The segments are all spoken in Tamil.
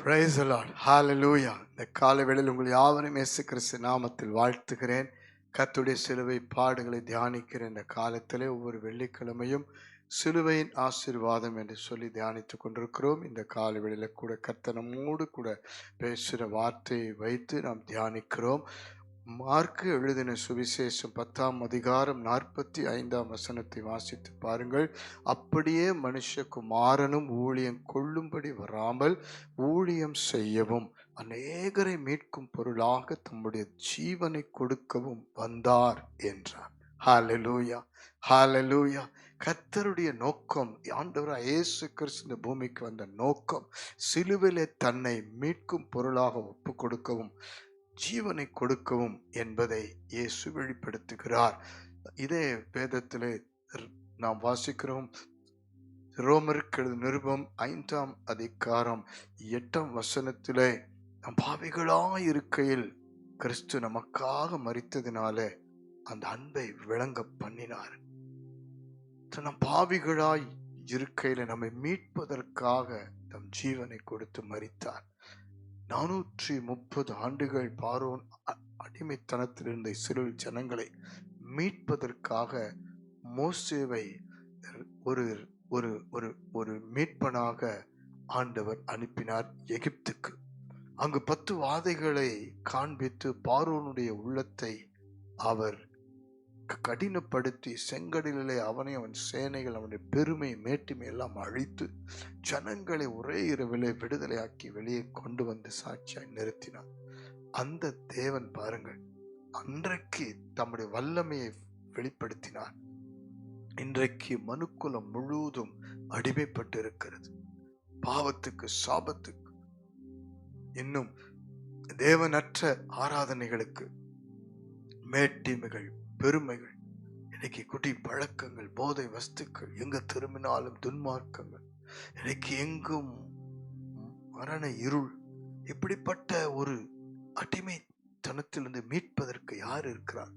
Praise the Lord. Hallelujah. இந்த காலை வேளையில் உங்கள் யாவரையும் இயேசு கிறிஸ்து நாமத்தில் வாழ்த்துகிறேன். கர்த்தருடைய சிலுவை பாடுகளை தியானிக்கிற இந்த காலத்திலே ஒவ்வொரு வெள்ளிக்கிழமையும் சிலுவையின் ஆசீர்வாதம் என்று சொல்லி தியானித்துக் கொண்டிருக்கிறோம். இந்த காலை வேளையில் கூட கர்த்தர் நம்மோடு கூட பேசுகிற வார்த்தையை வைத்து நாம் தியானிக்கிறோம். மார்க்கு எழுதின சுவிசேஷம் 10ஆம் அதிகாரம் 45ஆம் வசனத்தை வாசித்து பாருங்கள். அப்படியே மனுஷகுமாரனும் ஊழியம் கொள்ளும்படி வராமல் ஊழியம் செய்யவும் அநேகரை மீட்கும் பொருளாக தம்முடைய ஜீவனை கொடுக்கவும் வந்தார் என்றார். ஹல்லேலூயா, ஹல்லேலூயா. கர்த்தருடைய நோக்கம், ஆண்டவராகிய இயேசு கிறிஸ்து இந்த பூமிக்கு வந்த நோக்கம் சிலுவையிலே தன்னை மீட்கும் பொருளாக ஒப்பு கொடுக்கவும் ஜீவனை கொடுக்கவும் என்பதை இயேசு வெளிப்படுத்துகிறார். இதே வேதத்திலே நாம் வாசிக்கிறோம். ரோமருக்கு எழுதின நிருபம் 5ஆம் அதிகாரம் 8ஆம் வசனத்திலே, நம் பாவிகளாய் இருக்கையில் கிறிஸ்து நமக்காக மரித்ததினாலே அந்த அன்பை விளங்க பண்ணினார். நம் பாவிகளாய் இருக்கையில நம்மை மீட்பதற்காக தம் ஜீவனை கொடுத்து மரித்தார். 430 ஆண்டுகள் பார்வோன் அடிமைத்தனத்தில் இருந்த இஸ்ரவேல் ஜனங்களை மீட்பதற்காக மோசேவை ஒரு ஒரு ஒரு ஒரு மீட்பனாக ஆண்டவர் அனுப்பினார் எகிப்துக்கு. அங்கு 10 வாதைகளை காண்பித்து பார்வோனுடைய உள்ளத்தை அவர் கடினப்படுத்தி செங்கடலிலே அவனை, அவன் சேனைகள், அவனுடைய பெருமை மேட்டுமை எல்லாம் அழித்து ஜனங்களை ஒரே இரவிலே விடுதலையாக்கி வெளியே கொண்டு வந்து சாட்சியாய் நிறுத்தினார். அந்த தேவன் பாருங்கள், அன்றைக்கு தம்முடைய வல்லமையை வெளிப்படுத்தினார். இன்றைக்கு மனுக்குலம் முழுவதும் அடிமைப்பட்டு இருக்கிறது, பாவத்துக்கு, சாபத்துக்கு, இன்னும் தேவனற்ற ஆராதனைகளுக்கு, மேட்டிமைகள், பெருமைகள், இன்னைக்கு குடி பழக்கங்கள், போதை வஸ்துக்கள், எங்க திரும்பினாலும் துன்மார்க்கங்கள், இன்னைக்கு எங்கும் மரண இருள். இப்படிப்பட்ட ஒரு அடிமைத்தனத்திலிருந்து மீட்பதற்கு யார் இருக்கிறார்?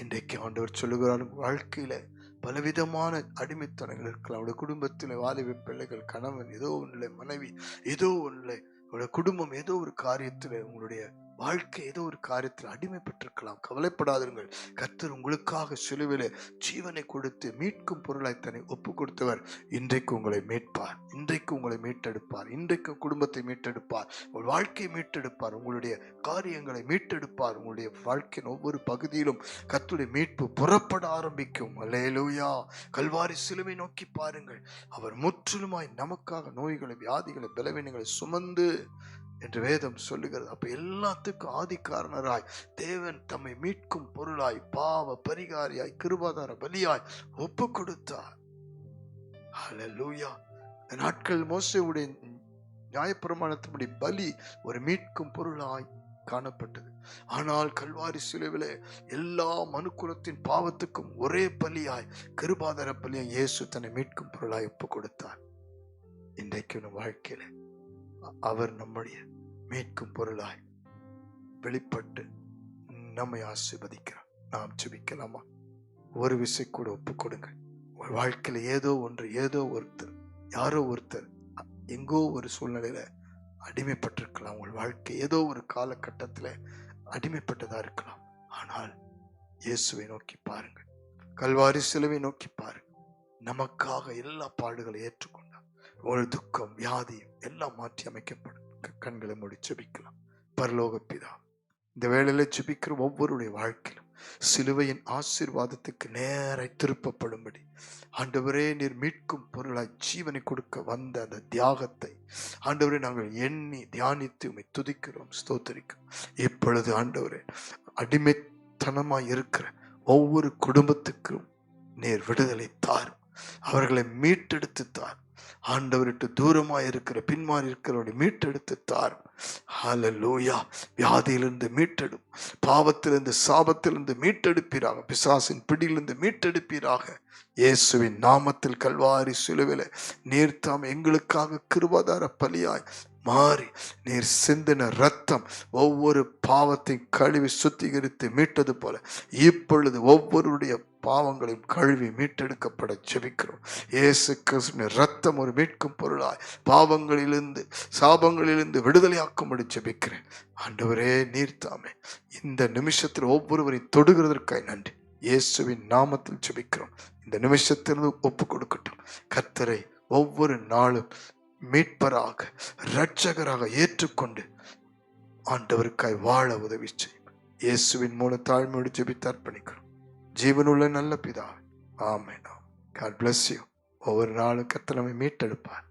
இன்றைக்கு ஆண்டவர் சொல்லுகிறார், வாழ்க்கையில பலவிதமான அடிமைத்தனங்கள் இருக்கலாம். அவருடைய குடும்பத்தில் வாலிப பிள்ளைகள், கணவன் ஏதோ ஒன்றிலே, மனைவி ஏதோ ஒன்றிலே, உங்களுடைய குடும்பம் ஏதோ ஒரு காரியத்தில், உங்களுடைய வாழ்க்கை ஏதோ ஒரு காரியத்தில் அடிமைப்பட்டிருக்கலாம். கவலைப்படாதீர்கள். கர்த்தர் உங்களுக்காக சிலுவையிலே ஜீவனை கொடுத்து மீட்கும் பொருளாய் தன்னை ஒப்பு கொடுத்தவர் இன்றைக்கு உங்களை மீட்பார். இன்றைக்கு உங்களை மீட்டெடுப்பார். இன்றைக்கு குடும்பத்தை மீட்டெடுப்பார். உங்கள் வாழ்க்கையை மீட்டெடுப்பார். உங்களுடைய காரியங்களை மீட்டெடுப்பார். உங்களுடைய வாழ்க்கையின் ஒவ்வொரு பகுதியிலும் கர்த்தருடைய மீட்பு புறப்பட ஆரம்பிக்கும். அல்லேலூயா. கல்வாரி சிலுவை நோக்கி பாருங்கள். அவர் முற்றிலுமாய் நமக்காக நோய்களை, வியாதிகளை, பலவீனங்களை சுமந்து என்று வேதம் சொல்லுகிறது. அப்ப எல்லாத்துக்கும் ஆதி காரணராய் தேவன் தம்மை மீட்கும் பொருளாய், பாவ பரிகாரியாய், கிருபாதார பலியாய் ஒப்பு கொடுத்தார். ஹல்லேலூயா. இந்த நாட்கள் மோசேவுடைய நியாயப்பிரமாணத்தினுடைய பலி ஒரு மீட்கும் பொருளாய் காணப்பட்டது. ஆனால் கல்வாரி சிலுவிலே எல்லா மனுக்குலத்தின் பாவத்துக்கும் ஒரே பலியாய், கிருபாதார பலியாய் இயேசு தன்னை மீட்கும் பொருளாய் ஒப்பு கொடுத்தார். இன்றைக்கு வாழ்க்கையில அவர் நம்முடைய மீட்கும் பொருளாய் வெளிப்பட்டு நம்மை ஆசீர்வதிக்கிறார். நாம் ஜெபிக்கலாமா? ஒரு விசை கூட ஒப்பு கொடுங்க. ஒரு வாழ்க்கையில ஏதோ ஒன்று, ஏதோ ஒருத்தர், யாரோ ஒருத்தர் எங்கோ ஒரு சூழ்நிலையில அடிமைப்பட்டிருக்கலாம். உங்கள் வாழ்க்கை ஏதோ ஒரு காலகட்டத்தில் அடிமைப்பட்டதா இருக்கலாம். ஆனால் இயேசுவை நோக்கி பாருங்கள். கல்வாரி சிலுவை நோக்கி பாருங்கள். நமக்காக எல்லா பாடுகளை ஏற்றுக்கொண்டார். ஒரு துக்கம், வியாதி எல்லாம் மாற்றி அமைக்கப்படும். கண்களை மூடி ஜெபிக்கலாம். பரலோக பிதா, இந்த வேளையில ஜெபிக்கிற ஒவ்வொருடைய வாழ்க்கையிலும் சிலுவையின் ஆசீர்வாதத்துக்கு நேராய் திருப்பப்படும்படி ஆண்டவரே, நீர் மீட்கும் பொருளாய் ஜீவனை கொடுக்க வந்த அந்த தியாகத்தை ஆண்டவரே நாங்கள் எண்ணி தியானித்து உம்மை துதிக்கிறோம், ஸ்தோத்திரிக்கிறோம். இப்பொழுது ஆண்டவரே, அடிமைத்தனமாய் இருக்கிற ஒவ்வொரு குடும்பத்துக்கும் நீர் விடுதலை தாரும். அவர்களை மீட்டெடுத்து தாரும். ஆண்டவர்கிட்ட தூரமாய் இருக்கிற, பின்மாறி இருக்கிறவரை மீட்டெடுத்து தாரும். ஹல்லேலூயா. வியாதியிலிருந்து மீட்டெடும், பாவத்திலிருந்து, சாபத்திலிருந்து மீட்டெடுப்பீராக, பிசாசின் பிடியிலிருந்து மீட்டெடுப்பீராக. இயேசுவின் நாமத்தில் கல்வாரி சிலுவையிலே நீர் தாம் எங்களுக்காக கிருபாதார பலியாய் மாறி நீர் சிந்தின ரத்தம் ஒவ்வொரு பாவத்தை கழுவி சுத்திகரித்து மீட்டது போல இப்பொழுது ஒவ்வொருடைய பாவங்களையும் கழுவி மீட்டெடுக்கப்பட ஜெபிக்கிறோம். இயேசு கிறிஸ்துவின் ரத்தம் ஒரு மீட்கும் பொருளாய் பாவங்களிலிருந்து சாபங்களிலிருந்து விடுதலையாக்கும்படி ஜெபிக்கிறேன். ஆண்டவரே, நீர்த்தாமே இந்த நிமிஷத்தில் ஒவ்வொருவரையும் தொடுகிறதற்காய் நன்றி. இயேசுவின் நாமத்தில் ஜெபிக்கிறோம். இந்த நிமிஷத்திலிருந்து ஒப்பு கொடுக்கட்டும். கர்த்தரை ஒவ்வொரு நாளும் மீட்பராக இரட்சகராக ஏற்றுக்கொண்டு ஆண்டவருக்காய் வாழ உதவி செய்யும். இயேசுவின் மூலம் தாழ்மையோடு ஜெபித்து அர்ப்பணிக்கிறோம். ஜீவனுள்ள நல்ல பிதாவே, ஆமென். God bless you. ஒவ்வொரு நாளும் கர்த்தர் நம்மை மீட்டெடுப்பார்.